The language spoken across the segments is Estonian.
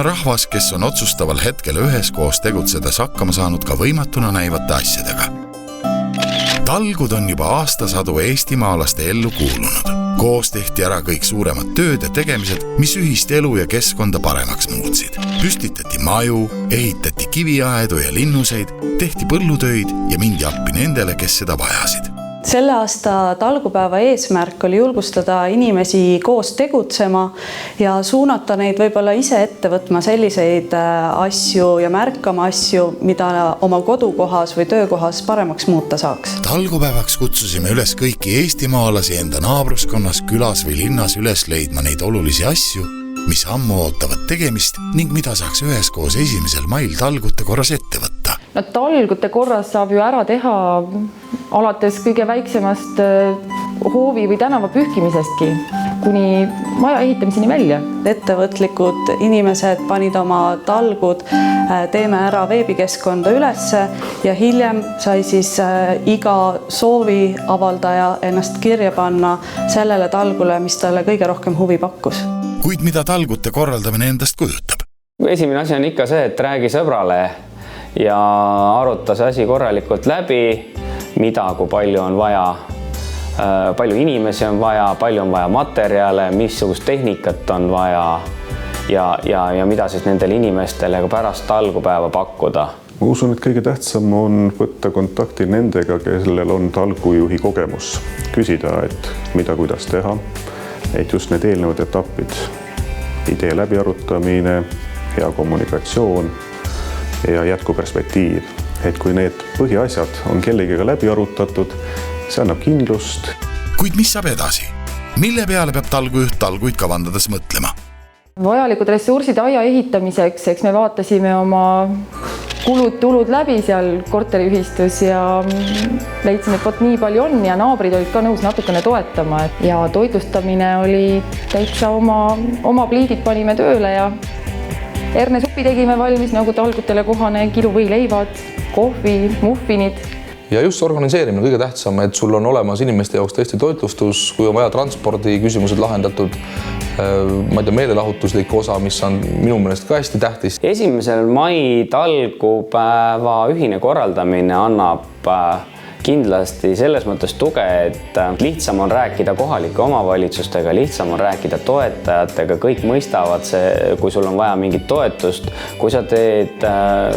rahvas, kes on otsustaval hetkel üheskoos tegutsedes hakkama saanud ka võimatuna näivate asjadega. Talgud on juba aastasadu eestimaalaste ellu kuulunud. Koos tehti ära kõik suuremad tööd ja tegemised, mis ühist elu ja keskkonda paremaks muutsid. Püstitati maju, ehitati kiviaedu ja linnuseid, tehti põllutöid ja mindi appi nendele, kes seda vajasid. Selle aasta talgupäeva eesmärk oli julgustada inimesi koos tegutsema ja suunata neid võib-olla ise ette võtma selliseid asju ja märkama asju, mida oma kodukohas või töökohas paremaks muuta saaks. Talgupäevaks kutsusime üles kõiki eestimaalasi enda naabruskonnas, külas või linnas üles leidma neid olulisi asju, mis ammu ootavad tegemist ning mida saaks üheskoos 1. mail talgute korras ette võtta. No, talgute korras saab ju ära teha alates kõige väiksemast hoovi või tänava pühkimisestki kuni maja ehitamiseni välja. Ettevõtlikud inimesed panid oma talgud Teeme ära veebikeskkonda ülesse ja hiljem sai siis iga soovi avaldaja ennast kirja panna sellele talgule, mis talle kõige rohkem huvi pakkus. Kuid mida talgute korraldamine endast kujutab? Esimene asi on ikka see, et räägi sõbrale ja aruta see asi korralikult läbi, mida, kui palju on vaja, palju inimesi on vaja, palju on vaja materjale, missugust tehnikat on vaja ja mida siis nendele inimestele ka pärast talgupäeva pakkuda. Ma usun, et kõige tähtsam on võtta kontakti nendega, kellel on talgujuhi kogemus. Küsida, et mida, kuidas teha, et just need eelnevad etapid, idee läbiarutamine, hea kommunikatsioon ja jätkuperspektiiv. Et kui need põhiasjad on kellegiga läbi arutatud, see annab kindlust. Kuid mis saab edasi? Mille peale peab talgujuht talguid kavandades mõtlema? Vajalikud ressursid aia ehitamiseks, eks me vaatasime oma kulud-tulud läbi seal korteriühistus ja leidsime, et nii palju on ja naabrid olid ka nõus natukene toetama. Ja toitlustamine oli täitsa oma pliidid panime tööle ja hernesuppi tegime valmis nagu talgutele kohane, kilu võileivad, kohvi, muffinid. Ja just organiseerimine kõige tähtsam, et sul on olemas inimeste jaoks tõesti toitlustus, kui on vaja transpordi küsimused lahendatud, ma ei tea, meelelahutuslik osa, mis on minu meelest ka hästi tähtis. 1. mai talgupäeva ühine korraldamine annab kindlasti selles mõttes tuge, et lihtsam on rääkida kohalike omavalitsustega, lihtsam on rääkida toetajatega, kõik mõistavad see, kui sul on vaja mingit toetust. Kui sa teed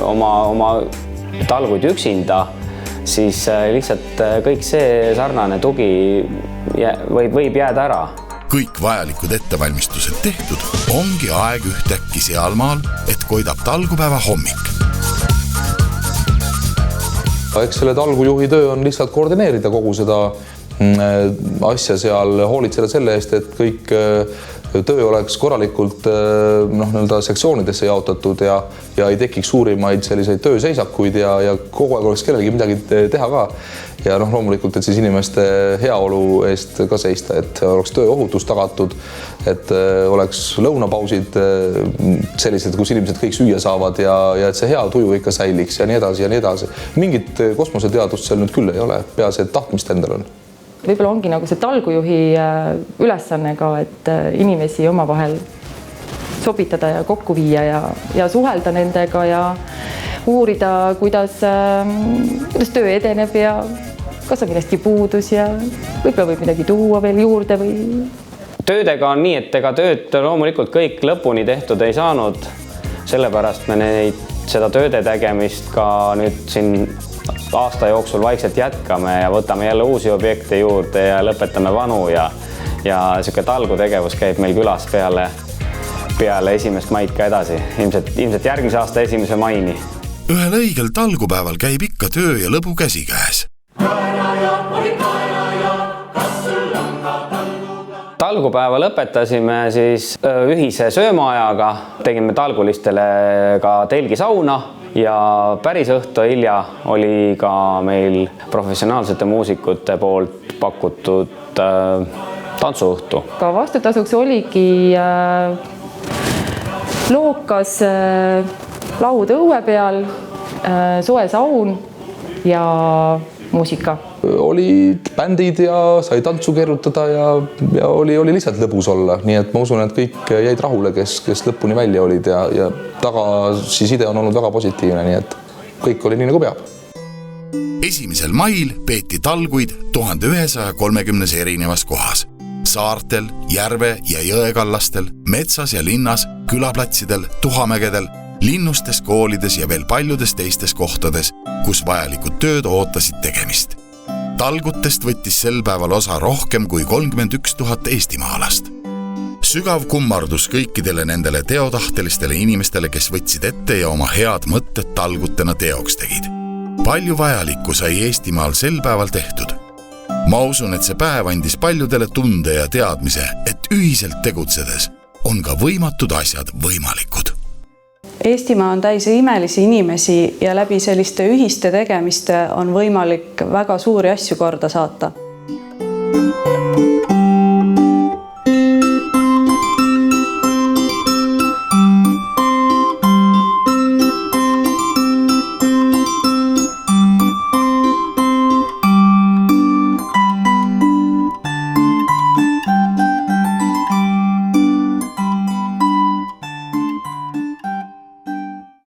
oma talguid üksinda, siis lihtsalt kõik see sarnane tugi võib jääda ära. Kõik vajalikud ettevalmistused tehtud, ongi aeg ühtäkki sealmaal, et koidab talgupäeva hommik. Eks selle talgujuhi töö on lihtsalt koordineerida kogu seda asja seal, hoolitseda selle eest, et kõik töö oleks korralikult sektsioonidesse jaotatud ja ei tekiks suurimaid selliseid tööseisakuid ja kogu aeg oleks kellelegi midagi teha ka. Ja loomulikult, et siis inimeste heaolu eest ka seista, et oleks tööohutus tagatud, et oleks lõunapausid sellised, kus inimesed kõik süüa saavad ja et see hea tuju ikka säiliks ja nii edasi ja nii edasi. Mingit kosmoseteadust seal nüüd küll ei ole, peaasi, et tahtmist endal on. Võib-olla ongi nagu see talgujuhi ülesanne ka, et inimesi omavahel sobitada ja kokku viia ja suhelda nendega ja uurida, kuidas töö edeneb ja kas on millestki puudus ja võib-olla võib midagi tuua veel juurde või... Töödega on nii, et ega tööd loomulikult kõik lõpuni tehtud ei saanud. Sellepärast me seda tööde tegemist ka nüüd siin aasta jooksul vaikselt jätkame ja võtame jälle uusi objekte juurde ja lõpetame vanu ja selline talgutegevus käib meil külas peale 1. maid ka edasi. Ilmselt järgmise aasta 1. maini. Ühel õigel talgupäeval käib ikka töö ja lõbu käsikäes. Talgupäeva lõpetasime siis ühise söömaajaga, tegime talgulistele ka telgisauna ja päris õhtu hilja oli ka meil professionaalsete muusikute poolt pakutud tantsuõhtu. Ka vastutasuks oligi lookas laud õue peal, soe saun ja muusika? Olid bändid ja sai tantsu keerutada ja oli lihtsalt lõbus olla, nii et ma usun, et kõik jäid rahule, kes lõpuni välja olid ja tagasiside on olnud väga positiivne, nii et kõik oli nii nagu peab. 1. mail peeti talguid 1130 erinevas kohas. Saartel, järve- ja jõekallastel, metsas ja linnas, külaplatsidel, tuhamägedel, linnustes, koolides ja veel paljudes teistes kohtades, kus vajalikud tööd ootasid tegemist. Talgutest võttis sel päeval osa rohkem kui 31 000 eestimaalast. Sügav kummardus kõikidele nendele teotahtelistele inimestele, kes võtsid ette ja oma head mõtted talgutena teoks tegid. Palju vajalikku sai Eestimaal sel päeval tehtud. Ma usun, et see päev andis paljudele tunde ja teadmise, et ühiselt tegutsedes on ka võimatud asjad võimalikud. Eestimaa on täis imelisi inimesi ja läbi selliste ühiste tegemiste on võimalik väga suuri asju korda saata.